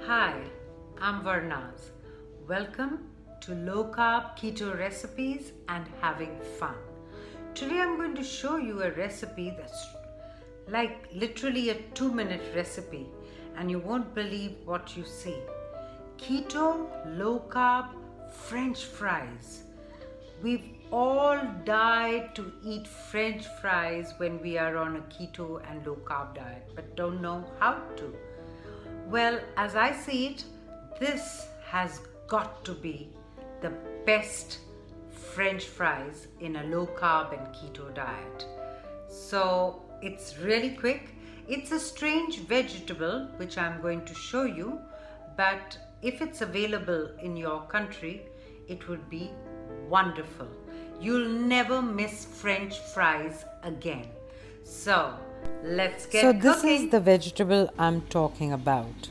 Hi, I'm Varnaz. Welcome to Low Carb Keto Recipes and Having Fun. Today I'm going to show you a recipe that's like literally a 2-minute recipe and you won't believe what you see. Keto, low carb, French fries. We've all died to eat French fries when we are on a keto and low carb diet, but don't know how to. Well, as I see it, this has got to be the best French fries in a low carb and keto diet. So it's really quick. It's a strange vegetable which I'm going to show you, but if it's available in your country, it would be wonderful. You'll never miss French fries again. So let's get cooking. So this is the vegetable I'm talking about.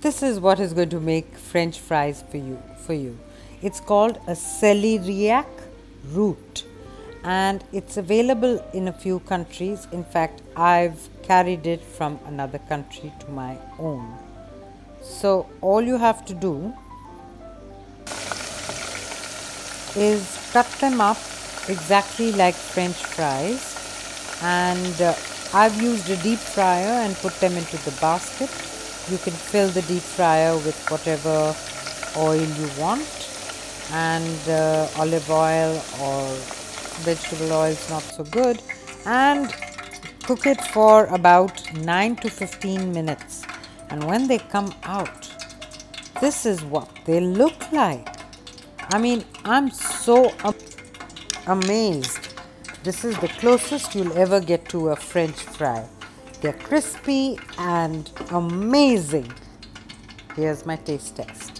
This is what is going to make French fries for you. It's called a celeriac root and it's available in a few countries. In fact, I've carried it from another country to my own. So all you have to do is cut them up exactly like French fries, and I've used a deep fryer and put them into the basket. You can fill the deep fryer with whatever oil you want, and olive oil or vegetable oil is not so good, and cook it for about 9 to 15 minutes. And when they come out, this is what they look like. I mean, I'm so amazed. This is the closest you'll ever get to a French fry. They're crispy and amazing. Here's my taste test.